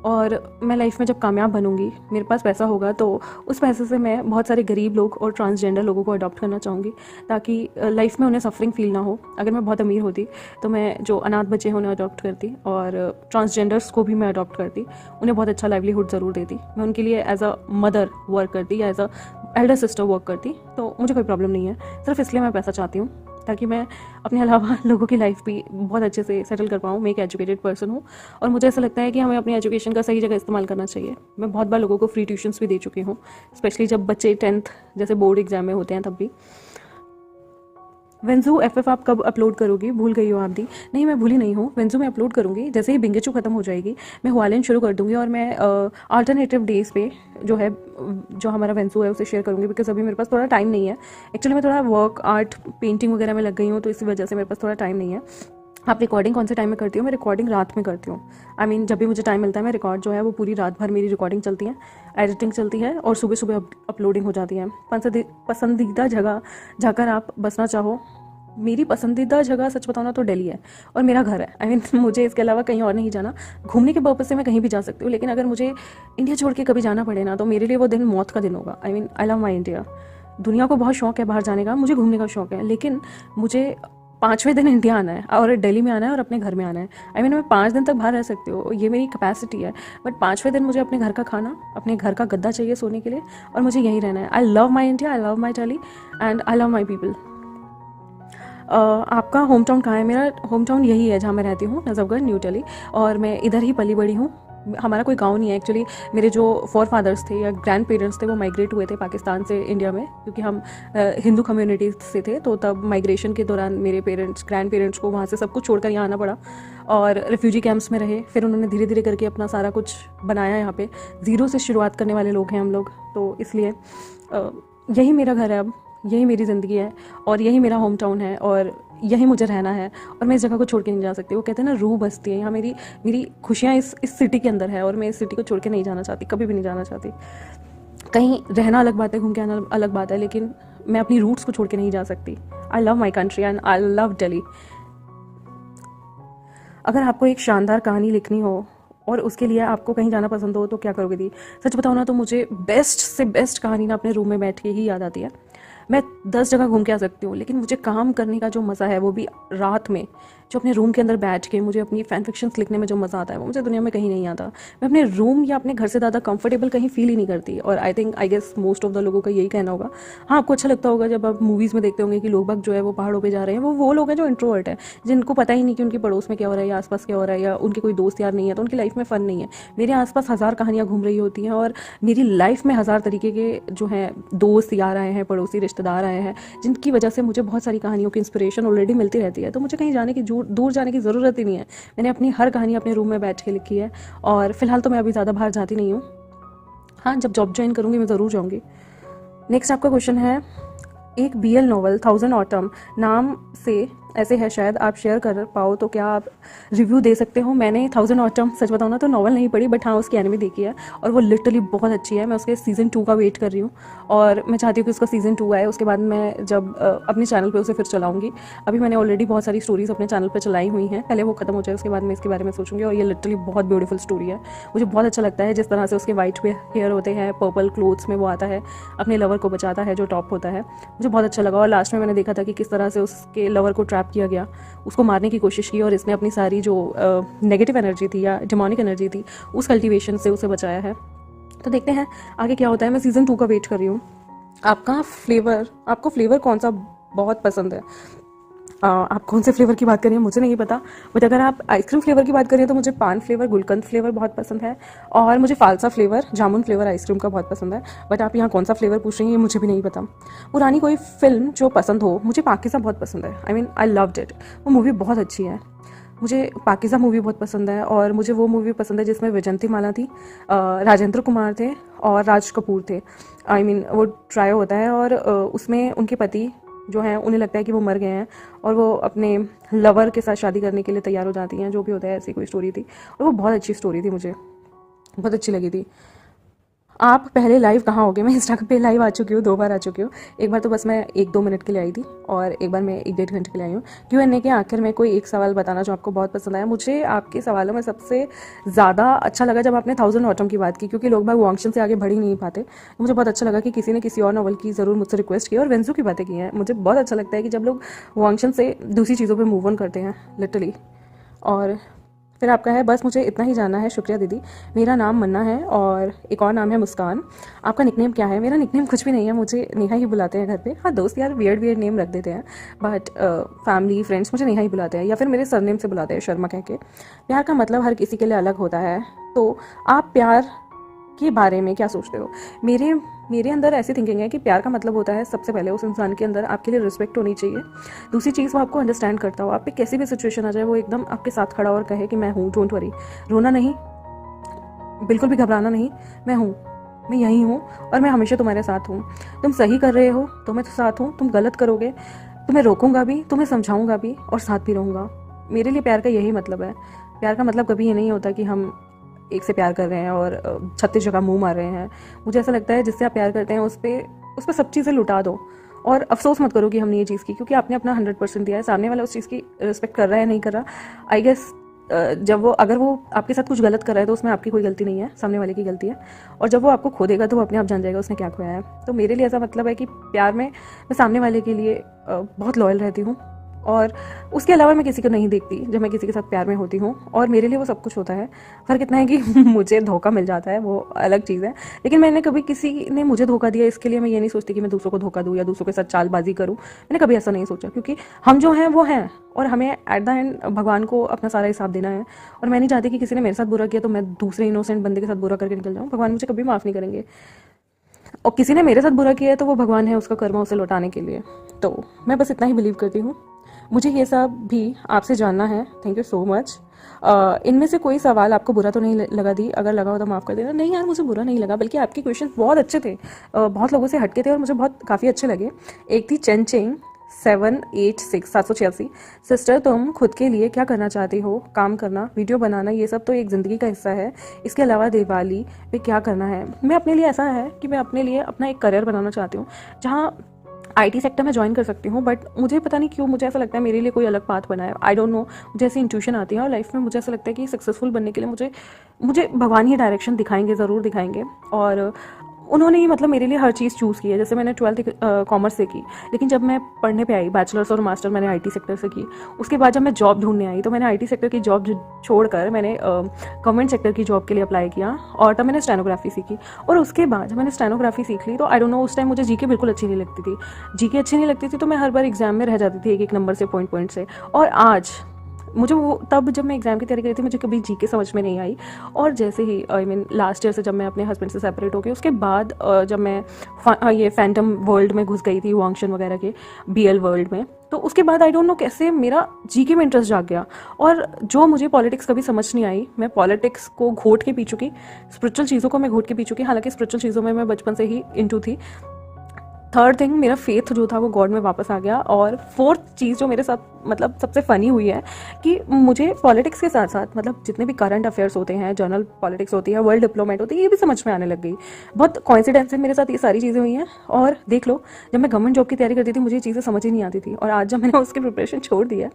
और मैं लाइफ में जब कामयाब बनूंगी, मेरे पास पैसा होगा, तो उस पैसे से मैं बहुत सारे गरीब लोग और ट्रांसजेंडर लोगों को अडॉप्ट करना चाहूँगी, ताकि लाइफ में उन्हें सफरिंग फील ना हो। अगर मैं बहुत अमीर होती तो मैं जो अनाथ बच्चे हैं उन्हें अडॉप्ट करती और ट्रांसजेंडर्स को भी मैं अडॉप्ट करती, उन्हें बहुत अच्छा लाइवलीहुड ज़रूर देती। मैं उनके लिए एज अ मदर वर्क करती या as a elder sister work करती, तो मुझे कोई प्रॉब्लम नहीं है। सिर्फ इसलिए मैं पैसा चाहती हूँ ताकि मैं अपने अलावा लोगों की लाइफ भी बहुत अच्छे से सेटल कर पाऊँ। मैं एक एजुकेटेड पर्सन हूँ और मुझे ऐसा लगता है कि हमें अपनी एजुकेशन का सही जगह इस्तेमाल करना चाहिए। मैं बहुत बार लोगों को फ्री ट्यूशन्स भी दे चुकी हूँ, स्पेशली जब बच्चे 10th जैसे बोर्ड एग्जाम में होते हैं तब भी। वेंजू FF आप कब अपलोड करोगी? भूल गई हो आप दी? नहीं, मैं भूली नहीं हूँ। वेंजू मैं अपलोड करूँगी जैसे ही बिंगेचू खत्म हो जाएगी, मैं हुआलिन शुरू कर दूँगी और मैं अल्टरनेटिव डेज पे जो हमारा वेंजू है उसे शेयर करूँगी, बिकॉज अभी मेरे पास थोड़ा टाइम नहीं है। एक्चुअली मैं थोड़ा वर्क, आर्ट, पेंटिंग वगैरह में लग गई हूँ, तो इसी वजह से मेरे पास थोड़ा टाइम नहीं है। आप रिकॉर्डिंग कौन से टाइम में करती हो? मैं रिकॉर्डिंग रात में करती हूँ। आई मीन जब भी मुझे टाइम मिलता है, मैं रिकॉर्ड जो है वो पूरी रात भर मेरी रिकॉर्डिंग चलती है, एडिटिंग चलती है और सुबह सुबह अपलोडिंग हो जाती है। पसंदीदा जगह जाकर आप बसना चाहो, मेरी पसंदीदा जगह सच बताऊँ ना तो दिल्ली है और मेरा घर है। आई मीन मुझे इसके अलावा कहीं और नहीं जाना। घूमने के पर्पज़ से मैं कहीं भी जा सकती हूँ, लेकिन अगर मुझे इंडिया छोड़ के कभी जाना पड़े ना, तो मेरे लिए वो दिन मौत का दिन होगा। I mean I love my India. दुनिया को बहुत शौक है बाहर जाने का, मुझे घूमने का शौक है, लेकिन मुझे 5वें दिन इंडिया आना है और दिल्ली में आना है और अपने घर में आना है। आई मीन मैं 5 दिन तक बाहर रह सकती हूँ, ये मेरी कैपेसिटी है, बट 5वें दिन मुझे अपने घर का खाना, अपने घर का गद्दा चाहिए सोने के लिए, और मुझे यहीं रहना है। I love my India, I love my Delhi and I love my people. आपका होम टाउन कहाँ है? मेरा होम टाउन यही है जहाँ मैं रहती हूँ, नजफगढ़, न्यू दिल्ली। और मैं इधर ही पली बड़ी हूँ। हमारा कोई गांव नहीं है एक्चुअली। मेरे जो फोर फादर्स थे या ग्रैंड पेरेंट्स थे वो माइग्रेट हुए थे पाकिस्तान से इंडिया में, क्योंकि हम हिंदू कम्युनिटी से थे। तो तब माइग्रेशन के दौरान मेरे पेरेंट्स, ग्रैंड पेरेंट्स को वहाँ से सब कुछ छोड़कर यहाँ आना पड़ा और रिफ्यूजी कैंप्स में रहे। फिर उन्होंने धीरे धीरे करके अपना सारा कुछ बनाया यहाँ पे। ज़ीरो से शुरुआत करने वाले लोग हैं हम लोग। तो इसलिए यही मेरा घर है अब, यही मेरी ज़िंदगी है और यही मेरा होम टाउन है और यही मुझे रहना है और मैं इस जगह को छोड़ के नहीं जा सकती। वो कहते हैं ना, रूह बसती है यहाँ। मेरी खुशियाँ इस सिटी के अंदर है और मैं इस सिटी को छोड़ के नहीं जाना चाहती, कभी भी नहीं जाना चाहती। कहीं रहना अलग बात है, घूम के आना अलग बात है, लेकिन मैं अपनी रूट्स को छोड़ के नहीं जा सकती। I love my country and I love Delhi. अगर आपको एक शानदार कहानी लिखनी हो और उसके लिए आपको कहीं जाना पसंद हो तो क्या करोगे दी? सच बताओ ना तो मुझे बेस्ट से बेस्ट कहानी ना अपने रूम में बैठ के ही याद आती है। मैं 10 जगह घूम के आ सकती हूँ, लेकिन मुझे काम करने का जो मज़ा है वो भी रात में, जो अपने रूम के अंदर बैठ के मुझे अपनी फैन फिक्शंस लिखने में जो मज़ा आता है वो मुझे दुनिया में कहीं नहीं आता। मैं अपने रूम या अपने घर से ज़्यादा कंफर्टेबल कहीं फील ही नहीं करती। और I guess most of the लोगों का यही कहना होगा। हाँ, आपको अच्छा लगता होगा जब आप मूवीज़ में देखते होंगे कि लोग बाग जो है वो पहाड़ों पर जा रहे हैं। वो लोग हैं जो इंट्रोवर्ट है, जिनको पता ही नहीं कि उनके पड़ोस में क्या हो रहा है या आसपास क्या हो रहा है, या उनके कोई दोस्त यार नहीं है तो उनकी लाइफ में फ़न नहीं है। मेरे आसपास हज़ार कहानियाँ घूम रही होती हैं और मेरी लाइफ में हज़ार तरीके के जो हैं दोस्त यार आए हैं, पड़ोसी रिश्तेदार आए हैं, जिनकी वजह से मुझे बहुत सारी कहानियों की इंस्पिरेशन ऑलरेडी मिलती रहती है। तो मुझे कहीं जाने की दूर जाने की ज़रूरत ही नहीं है। मैंने अपनी हर कहानी अपने रूम में बैठ के लिखी है और फिलहाल तो मैं अभी ज़्यादा बाहर जाती नहीं हूँ। हाँ, जब जॉब ज्वाइन करूँगी मैं ज़रूर जाऊँगी। नेक्स्ट आपका क्वेश्चन है, एक BL नॉवल थाउजेंड ऑटम नाम से ऐसे है, शायद आप शेयर कर पाओ तो क्या आप रिव्यू दे सकते हो? मैंने थाउजेंड ऑटम सच बताऊँ ना तो नॉवल नहीं पढ़ी, बट हाँ उसकी एनिमे देखी है और वो लिटरली बहुत अच्छी है। मैं उसके सीज़न 2 का वेट कर रही हूँ और मैं चाहती हूँ कि उसका सीज़न 2 आए। उसके बाद मैं जब अपने चैनल पे उसे फिर चलाऊँगी। अभी मैंने ऑलरेडी बहुत सारी स्टोरीज अपने चैनल पर चलाई हुई हैं, पहले वो खत्म हो जाए उसके बाद मैं इसके बारे में सोचूंगी। और ये लिटरली बहुत ब्यूटीफुल स्टोरी है। मुझे बहुत अच्छा लगता है जिस तरह से उसके वाइट हेयर होते हैं, पर्पल क्लोथ्स में वो आता है, अपने लवर को बचाता है जो टॉप होता है। मुझे बहुत अच्छा लगा और लास्ट में मैंने देखा था कि किस तरह से उसके लवर को ट्रैप किया गया, उसको मारने की कोशिश की और इसने अपनी सारी जो नेगेटिव एनर्जी थी या डिमोनिक एनर्जी थी उस कल्टीवेशन से उसे बचाया है। तो देखते हैं आगे क्या होता है। मैं सीज़न 2 का वेट कर रही हूँ। आपको फ्लेवर कौन सा बहुत पसंद है? आप कौन से फ्लेवर की बात कर रही हैं मुझे नहीं पता, बट अगर आप आइसक्रीम फ्लेवर की बात करें तो मुझे पान फ्लेवर, गुलकंद फ्लेवर बहुत पसंद है और मुझे फालसा फ्लेवर, जामुन फ्लेवर आइसक्रीम का बहुत पसंद है। बट आप यहाँ कौन सा फ्लेवर पूछ रही हैं मुझे भी नहीं पता। पुरानी कोई फिल्म जो पसंद हो? मुझे पाकिज़ा बहुत पसंद है। I mean I loved it. वो मूवी बहुत अच्छी है। मुझे पाकिज़ा मूवी बहुत पसंद है और मुझे वो मूवी पसंद है जिसमें वैजंती माला थी, राजेंद्र कुमार थे और राज कपूर थे। आई मीन वो ट्राई होता है और उसमें उनके पति जो हैं उन्हें लगता है कि वो मर गए हैं और वो अपने लवर के साथ शादी करने के लिए तैयार हो जाती हैं, जो भी होता है। ऐसी कोई स्टोरी थी और वो बहुत अच्छी स्टोरी थी, मुझे बहुत अच्छी लगी थी। आप पहले लाइव कहाँ होगे? मैं इंस्टाग्राम पे लाइव आ चुकी हूँ, 2 बार आ चुकी हूँ। एक बार तो बस मैं 1-2 मिनट के लिए आई थी और एक बार मैं 1-1.5 घंटे के लिए आई हूँ। Q&A के आखिर में कोई एक सवाल बताना जो आपको बहुत पसंद आया। मुझे आपके सवालों में सबसे ज़्यादा अच्छा लगा जब आपने थाउजेंड ऑटम की बात की, क्योंकि लोग बाग वांगशन से आगे बढ़ ही नहीं पाते। तो मुझे बहुत अच्छा लगा कि किसी ने किसी और नॉवल की ज़रूर मुझसे रिक्वेस्ट की और वेंजू की बातें की हैं। मुझे बहुत अच्छा लगता है कि जब लोग वांगशन से दूसरी चीज़ों पर मूव ऑन करते हैं लिटरली। और फिर आपका है, बस मुझे इतना ही जानना है, शुक्रिया दीदी। मेरा नाम मन्ना है और एक और नाम है मुस्कान। आपका निकनेम क्या है? मेरा निकनेम कुछ भी नहीं है, मुझे नेहा ही बुलाते हैं घर पे। हाँ, दोस्त यार वियर्ड नेम रख देते हैं, बट फैमिली फ्रेंड्स मुझे नेहा ही बुलाते हैं या फिर मेरे सरनेम से बुलाते हैं, शर्मा कह के। प्यार का मतलब हर किसी के लिए अलग होता है, तो आप प्यार के बारे में क्या सोचते हो? मेरे अंदर ऐसी थिंकिंग है कि प्यार का मतलब होता है सबसे पहले उस इंसान के अंदर आपके लिए रिस्पेक्ट होनी चाहिए। दूसरी चीज़, वो आपको अंडरस्टैंड करता हो। आप पे कैसी भी सिचुएशन आ जाए वो एकदम आपके साथ खड़ा और कहे कि मैं हूँ, डोंट वरी। रोना नहीं, बिल्कुल भी घबराना नहीं, मैं हूँ, मैं यहीं हूँ और मैं हमेशा तुम्हारे साथ हूँ। तुम सही कर रहे हो तो मैं तो साथ हूँ, तुम गलत करोगे तुम्हें रोकूंगा भी, तुम्हें समझाऊंगा भी और साथ भी रहूँगा। मेरे लिए प्यार का यही मतलब है। प्यार का मतलब कभी ये नहीं होता कि हम एक से प्यार कर रहे हैं और 36 जगह मुंह मार रहे हैं। मुझे ऐसा लगता है जिससे आप प्यार करते हैं उस पर सब चीज़ें लुटा दो और अफसोस मत करो कि हमने ये चीज़ की, क्योंकि आपने अपना 100% दिया है। सामने वाला उस चीज़ की रिस्पेक्ट कर रहा है नहीं कर रहा, आई गेस अगर वो आपके साथ कुछ गलत कर रहा है तो उसमें आपकी कोई गलती नहीं है, सामने वाले की गलती है। और जब वो आपको खो देगा तो वो अपने आप जान जाएगा उसने क्या खोया है। तो मेरे लिए ऐसा मतलब है कि प्यार में मैं सामने वाले के लिए बहुत लॉयल रहती हूँ और उसके अलावा मैं किसी को नहीं देखती जब मैं किसी के साथ प्यार में होती हूँ, और मेरे लिए वो सब कुछ होता है। फ़र्क इतना है कि मुझे धोखा मिल जाता है, वो अलग चीज़ है। लेकिन मैंने कभी किसी ने मुझे धोखा दिया इसके लिए मैं ये नहीं सोचती कि मैं दूसरों को धोखा दूँ या दूसरों के साथ चालबाजी करूँ। मैंने कभी ऐसा नहीं सोचा, क्योंकि हम जो हैं वो हैं, और हमें एट द एंड भगवान को अपना सारा हिसाब देना है। और मैं नहीं चाहती कि किसी ने मेरे साथ बुरा किया तो मैं दूसरे इनोसेंट बंदे के साथ बुरा करके निकल जाऊँ। भगवान मुझे कभी माफ़ नहीं करेंगे, और किसी ने मेरे साथ बुरा किया है तो वो भगवान है, उसका कर्म उसे लौटाने के लिए। तो मैं बस इतना ही बिलीव करती हूँ। मुझे ये सब भी आपसे जानना है। Thank you so much. इनमें से कोई सवाल आपको बुरा तो नहीं लगा दी? अगर लगा हो तो माफ़ कर देना। नहीं यार, मुझे बुरा नहीं लगा, बल्कि आपके क्वेश्चन बहुत अच्छे थे, बहुत लोगों से हटके थे और मुझे बहुत काफ़ी अच्छे लगे। एक थी चेंचिंग 786 सिस्टर, तुम खुद के लिए क्या करना चाहती हो? काम करना, वीडियो बनाना, ये सब तो एक ज़िंदगी का हिस्सा है। इसके अलावा दिवाली पे क्या करना है? मैं अपने लिए ऐसा है कि मैं अपने लिए अपना एक करियर बनाना चाहती हूँ जहाँ आईटी सेक्टर में ज्वाइन कर सकती हूँ। बट मुझे पता नहीं क्यों मुझे ऐसा लगता है मेरे लिए कोई अलग पाथ बना है। आई डोंट नो, मुझे ऐसी इंट्यूशन आती है और लाइफ में मुझे ऐसा लगता है कि सक्सेसफुल बनने के लिए मुझे भगवान ही डायरेक्शन दिखाएंगे, ज़रूर दिखाएंगे। और उन्होंने ही मतलब मेरे लिए हर चीज़ चूज़ की है। जैसे मैंने 12th कॉमर्स से की, लेकिन जब मैं पढ़ने पे आई, बैचलर्स और मास्टर मैंने आईटी सेक्टर से की। उसके बाद जब मैं जॉब ढूंढने आई तो मैंने आईटी सेक्टर की जॉब छोड़कर मैंने गवर्नमेंट सेक्टर की जॉब के लिए अप्लाई किया, और तब मैंने स्टेनोग्राफी सीखी। और उसके बाद जब मैंने स्टेनोग्राफी सीख ली तो आई डोंट नो, उस टाइम मुझे जीके बिल्कुल अच्छी नहीं लगती थी। जीके अच्छी नहीं लगती थी तो मैं हर बार एग्जाम में रह जाती थी एक एक नंबर से, पॉइंट से। और आज मुझे वो, तब जब मैं एग्ज़ाम की तैयारी कर रही थी मुझे कभी जीके समझ में नहीं आई। और जैसे ही आई मीन लास्ट ईयर से जब मैं अपने हस्बैंड से सेपरेट हो गई, उसके बाद जब मैं ये फैंटम वर्ल्ड में घुस गई थी, वांगशन वगैरह के बीएल वर्ल्ड में, तो उसके बाद आई डोंट नो कैसे मेरा जीके में इंटरेस्ट जाग गया। और जो मुझे पॉलिटिक्स कभी समझ नहीं आई, मैं पॉलिटिक्स को घोट के पी चुकी, स्पिरिचुअल चीज़ों को मैं घोट के पी चुकी। हालांकि स्पिरिचुअल चीज़ों में मैं बचपन से ही इंटू थी। थर्ड थिंग, मेरा फेथ जो था वो गॉड में वापस आ गया। और फोर्थ चीज़ जो मेरे साथ मतलब सबसे फ़नी हुई है कि मुझे पॉलिटिक्स के साथ साथ मतलब जितने भी करंट अफेयर्स होते हैं, जनरल पॉलिटिक्स होती है, वर्ल्ड डिप्लोमेट होती है, ये भी समझ में आने लग गई। बहुत कॉइंसिडेंस है, मेरे साथ ये सारी चीज़ें हुई हैं। और देख लो, जब मैं गवर्नमेंट जॉब की तैयारी करती थी मुझे ये चीज़ें समझ ही नहीं आती थी, और आज जब मैंने उसकी प्रिपरेशन छोड़ दी है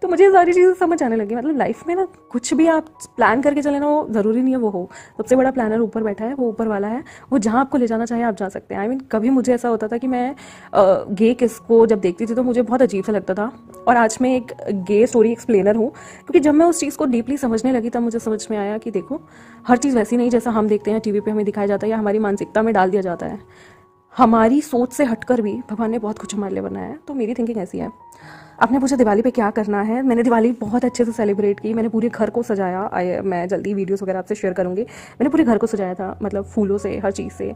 तो मुझे ये सारी चीज़ें समझ आने लगी। मतलब लाइफ में ना कुछ भी आप प्लान करके चले ना, वो ज़रूरी नहीं है वो हो। सबसे बड़ा प्लानर ऊपर बैठा है, वो ऊपर वाला है, वो जहाँ आपको ले जाना चाहे आप जा सकते हैं। आई मीन कभी मुझे ऐसा होता था कि मैं गे किस को जब देखती थी तो मुझे बहुत अजीब सा लगता था, और आज मैं एक गे स्टोरी एक्सप्लेनर हूँ। क्योंकि जब मैं उस चीज़ को डीपली समझने लगी तब मुझे समझ में आया कि देखो, हर चीज़ वैसी नहीं जैसा हम देखते हैं टीवी पे हमें दिखाया जाता है या हमारी मानसिकता में डाल दिया जाता है। हमारी सोच से हटकर भी भगवान ने बहुत कुछ हमारे लिए बनाया है। तो मेरी थिंकिंग ऐसी है। आपने पूछा दिवाली पे क्या करना है? मैंने दिवाली बहुत अच्छे से सेलिब्रेट की। मैंने पूरे घर को सजाया। मैं जल्दी वीडियोस वगैरह आपसे शेयर करूँगी। मैंने पूरे घर को सजाया था, मतलब फूलों से, हर चीज़ से।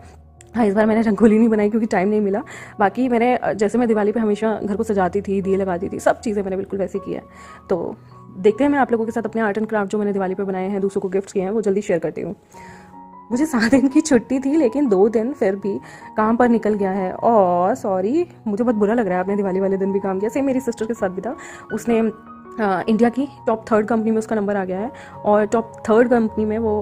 हाँ, इस बार मैंने रंगोली नहीं बनाई क्योंकि टाइम नहीं मिला। बाकी मैंने जैसे मैं दिवाली पे हमेशा घर को सजाती थी, दिए लगाती थी, सब चीज़ें मैंने बिल्कुल वैसे की है। तो देखते हैं, मैं आप लोगों के साथ अपने आर्ट एंड क्राफ्ट जो मैंने दिवाली पे बनाए हैं, दूसरों को गिफ्ट्स किए हैं, वो जल्दी शेयर करती हूँ। मुझे 7 दिन की छुट्टी थी, लेकिन 2 दिन फिर भी काम पर निकल गया है। और सॉरी, मुझे बहुत बुरा लग रहा है, आपने दिवाली वाले दिन भी काम किया। सेम मेरी सिस्टर के साथ भी था। उसने इंडिया की टॉप 3rd कंपनी में उसका नंबर आ गया है, और टॉप 3rd कंपनी में वो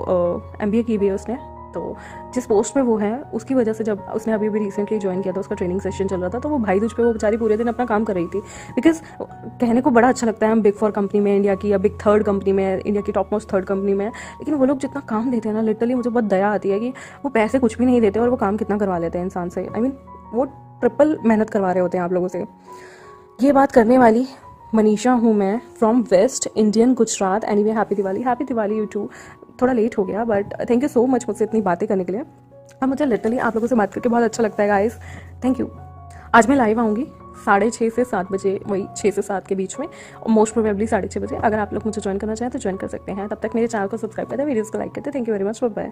MBA की भी है उसने। तो जिस पोस्ट में वो है उसकी वजह से, जब उसने अभी रिसेंटली ज्वाइन किया था, उसका ट्रेनिंग सेशन चल रहा था, तो वो भाई दूज पे वो बेचारी पूरे दिन अपना काम कर रही थी। बिकॉज कहने को बड़ा अच्छा लगता है हम बिग 4 कंपनी में, इंडिया की, या बिग 3rd कंपनी में, इंडिया की टॉप मोस्ट 3rd कंपनी में, लेकिन वो लोग जितना काम देते हैं ना, लिटरली मुझे बहुत दया आती है कि वो पैसे कुछ भी नहीं देते और वो काम कितना करवा लेते हैं इंसान से। आई मीन वो ट्रिपल मेहनत करवा रहे होते हैं आप लोगों से। ये बात करने वाली मनीषा हूँ मैं, from west Indian Gujarat. Anyway, happy Diwali you too. थोड़ा लेट हो गया, but thank you so much मुझसे इतनी बातें करने के लिए। और मुझे लिटरली आप लोगों से बात करके बहुत अच्छा लगता है गाइस, थैंक यू। आज मैं लाइव आऊँगी 6:30 से 7 बजे, वही 6 से 7 के बीच में, और मोस्ट प्रोबेबली 6:30 बजे। अगर आप लोग मुझे ज्वाइन करना चाहें तो ज्वाइन कर सकते हैं। तब तक मेरे चैनल को सब्सक्राइब कर दें, वीडियोज़ को लाइक करते। Thank you very much, bye bye.